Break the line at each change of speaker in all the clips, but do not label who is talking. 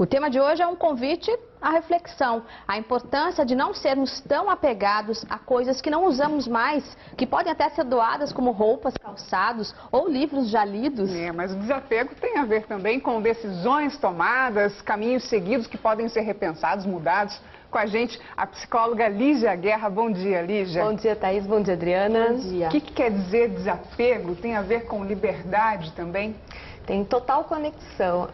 tema de hoje é um convite à reflexão, a importância de não sermos tão apegados a coisas que não usamos mais, que podem até ser doadas como roupas, calçados ou livros já lidos.
Mas o desapego tem a ver também com decisões tomadas, caminhos seguidos que podem ser repensados, mudados. Com a gente, a psicóloga Lígia Guerra. Bom dia, Lígia.
Bom dia, Thaís. Bom dia, Adriana.
Bom dia.
O que quer dizer desapego? Tem a ver com liberdade também?
Tem total conexão.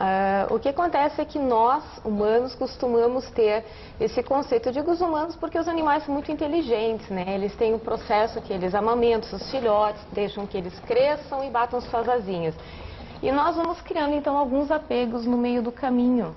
O que acontece é que nós, humanos, costumamos ter esse conceito. Eu digo os humanos porque os animais são muito inteligentes, né? Eles têm um processo que eles amamentam seus filhotes, deixam que eles cresçam e batam suas asinhas. E nós vamos criando, então, alguns apegos no meio do caminho.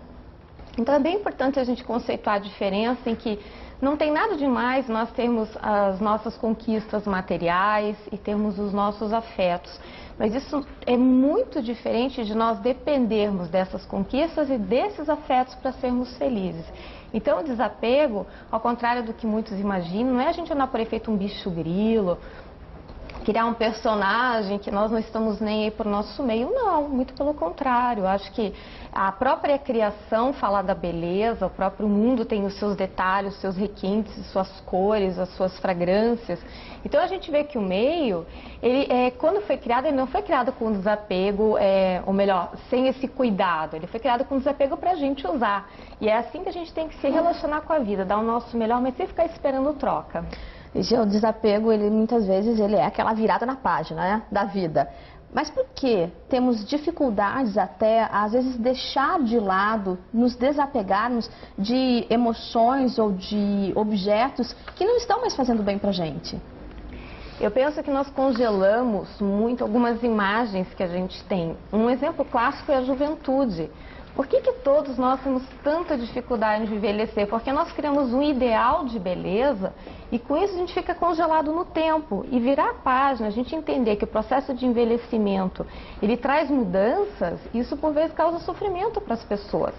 Então, é bem importante a gente conceituar a diferença em que não tem nada demais nós termos as nossas conquistas materiais e termos os nossos afetos. Mas isso é muito diferente de nós dependermos dessas conquistas e desses afetos para sermos felizes. Então, o desapego, ao contrário do que muitos imaginam, não é a gente andar por aí feito um bicho grilo, criar um personagem que nós não estamos nem aí para o nosso meio. Não, muito pelo contrário. Eu acho que a própria criação fala da beleza, o próprio mundo tem os seus detalhes, os seus requintes, suas cores, as suas fragrâncias. Então a gente vê que o meio, quando foi criado, ele não foi criado com desapego, ou melhor, sem esse cuidado. Ele foi criado com desapego para a gente usar. E é assim que a gente tem que se relacionar com a vida, dar o nosso melhor, mas sem ficar esperando troca.
O desapego, muitas vezes, ele é aquela virada na página, né, da vida. Mas por que temos dificuldades até, às vezes, deixar de lado, nos desapegarmos de emoções ou de objetos que não estão mais fazendo bem pra gente?
Eu penso que nós congelamos muito algumas imagens que a gente tem. Um exemplo clássico é a juventude. Por que todos nós temos tanta dificuldade de envelhecer? Porque nós criamos um ideal de beleza e com isso a gente fica congelado no tempo. E virar a página, a gente entender que o processo de envelhecimento, ele traz mudanças, isso por vezes causa sofrimento para as pessoas.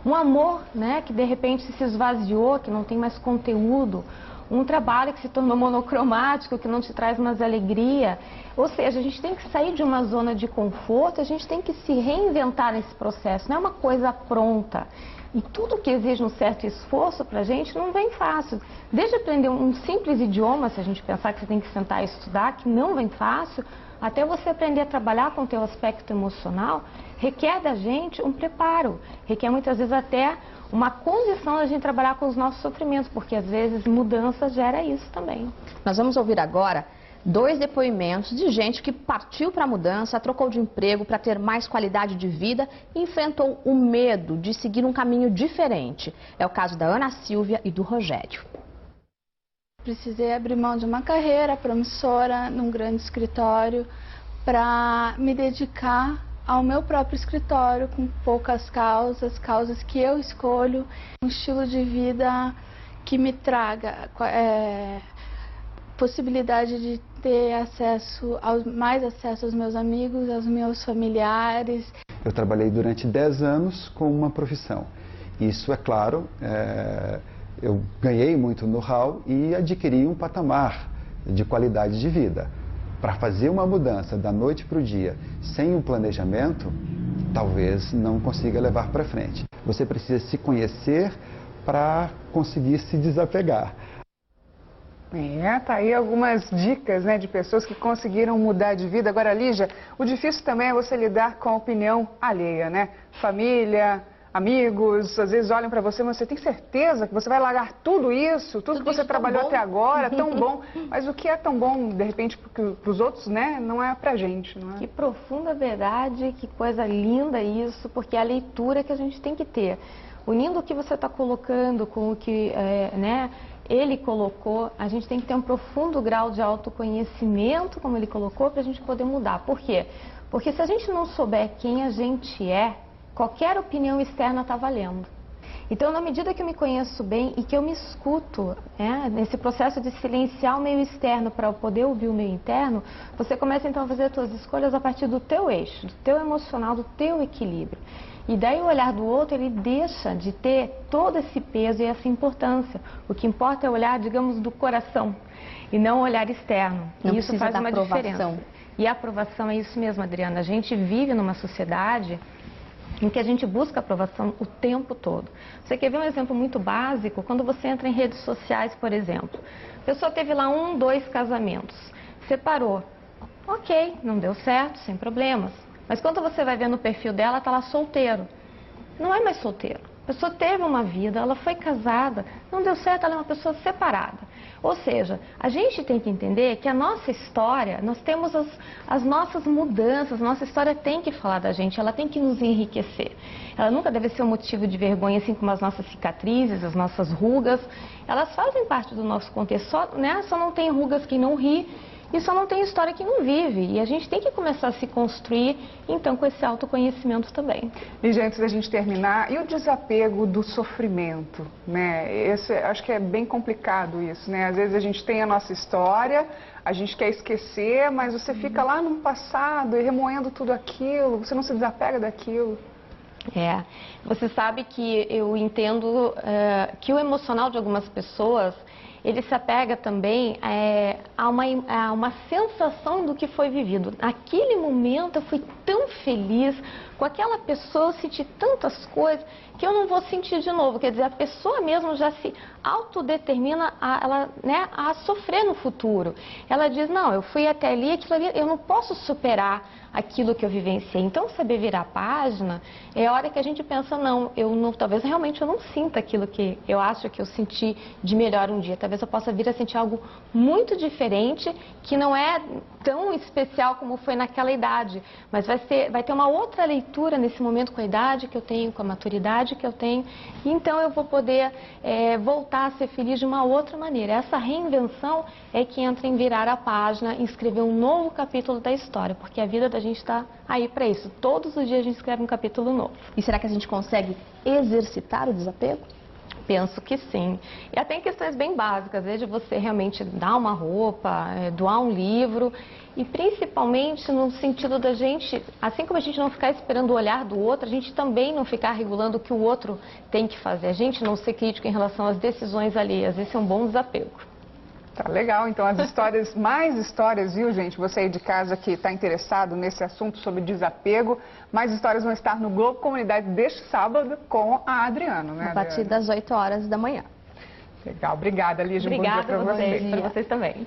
Um amor, né, que de repente se esvaziou, que não tem mais conteúdo. Um trabalho que se tornou monocromático, que não te traz mais alegria. Ou seja, a gente tem que sair de uma zona de conforto, a gente tem que se reinventar nesse processo. Não é uma coisa pronta. E tudo que exige um certo esforço para a gente não vem fácil. Desde aprender um simples idioma, se a gente pensar que você tem que sentar e estudar, que não vem fácil, até você aprender a trabalhar com o teu aspecto emocional, requer da gente um preparo. Requer muitas vezes até uma condição da gente trabalhar com os nossos sofrimentos, porque às vezes mudança gera isso também.
Nós vamos ouvir agora 2 depoimentos de gente que partiu para a mudança, trocou de emprego para ter mais qualidade de vida e enfrentou o medo de seguir um caminho diferente. É o caso da Ana Silvia e do Rogério.
Precisei abrir mão de uma carreira promissora num grande escritório para me dedicar ao meu próprio escritório com poucas causas que eu escolho, um estilo de vida que me traga possibilidade de ter mais acesso aos meus amigos, aos meus familiares.
Eu trabalhei durante 10 anos com uma profissão. Isso, é claro, eu ganhei muito know-how e adquiri um patamar de qualidade de vida. Para fazer uma mudança da noite para o dia sem um planejamento, talvez não consiga levar para frente. Você precisa se conhecer para conseguir se desapegar.
Tá aí algumas dicas, né, de pessoas que conseguiram mudar de vida. Agora, Lígia, o difícil também é você lidar com a opinião alheia, né? Família, amigos, às vezes olham para você, mas você tem certeza que você vai largar tudo isso, tudo que você trabalhou até agora, tão bom. Mas o que é tão bom, de repente, para os outros, né, não é pra gente, não é?
Que profunda verdade, que coisa linda isso, porque é a leitura que a gente tem que ter. Unindo o que você está colocando com o que, ele colocou, a gente tem que ter um profundo grau de autoconhecimento, como ele colocou, para a gente poder mudar. Por quê? Porque se a gente não souber quem a gente é, qualquer opinião externa está valendo. Então, na medida que eu me conheço bem e que eu me escuto, nesse processo de silenciar o meio externo para eu poder ouvir o meio interno, você começa então a fazer as suas escolhas a partir do teu eixo, do teu emocional, do teu equilíbrio. E daí o olhar do outro, ele deixa de ter todo esse peso e essa importância. O que importa é o olhar, digamos, do coração e não o olhar externo.
Não
e isso faz uma
aprovação.
diferença. E a aprovação é isso mesmo, Adriana. A gente vive numa sociedade em que a gente busca aprovação o tempo todo. Você quer ver um exemplo muito básico? Quando você entra em redes sociais, por exemplo. A pessoa teve lá 1, 2 casamentos, separou. Ok, não deu certo, sem problemas. Mas quando você vai ver no perfil dela, está lá solteiro. Não é mais solteiro. A pessoa teve uma vida, ela foi casada, não deu certo, ela é uma pessoa separada. Ou seja, a gente tem que entender que a nossa história, nós temos as nossas mudanças, nossa história tem que falar da gente, ela tem que nos enriquecer. Ela nunca deve ser um motivo de vergonha, assim como as nossas cicatrizes, as nossas rugas. Elas fazem parte do nosso contexto, só não tem rugas quem não ri. E só não tem história que não vive. E a gente tem que começar a se construir, então, com esse autoconhecimento também.
E, antes da gente terminar, e o desapego do sofrimento, né? Acho que é bem complicado isso, né? Às vezes a gente tem a nossa história, a gente quer esquecer, mas você fica lá no passado e remoendo tudo aquilo, você não se desapega daquilo.
Você sabe que eu entendo que o emocional de algumas pessoas, ele se apega também a uma sensação do que foi vivido. Naquele momento eu fui tão feliz, com aquela pessoa eu senti tantas coisas que eu não vou sentir de novo. Quer dizer, a pessoa mesmo já se autodetermina a sofrer no futuro. Ela diz, não, eu fui até ali, aquilo ali, eu não posso superar aquilo que eu vivenciei. Então, saber virar a página é a hora que a gente pensa, talvez realmente eu não sinta aquilo que eu acho que eu senti de melhor um dia. Talvez eu possa vir a sentir algo muito diferente, que não é tão especial como foi naquela idade, mas vai ter uma outra leitura nesse momento com a idade que eu tenho, com a maturidade que eu tenho, e então eu vou poder voltar a ser feliz de uma outra maneira. Essa reinvenção é que entra em virar a página, em escrever um novo capítulo da história, porque a vida da gente está aí para isso. Todos os dias a gente escreve um capítulo novo.
E será que a gente consegue exercitar o desapego?
Penso que sim. E até em questões bem básicas, desde você realmente dar uma roupa, doar um livro, e principalmente no sentido da gente, assim como a gente não ficar esperando o olhar do outro, a gente também não ficar regulando o que o outro tem que fazer. A gente não ser crítico em relação às decisões alheias. Esse é um bom desapego.
Tá legal, então as histórias, mais histórias, viu, gente? Você aí de casa que está interessado nesse assunto sobre desapego, mais histórias vão estar no Globo Comunidade deste sábado com a Adriana, né?
A partir das 8 horas da manhã.
Legal, obrigada, Lígia.
Obrigada
um bom dia para
para vocês também.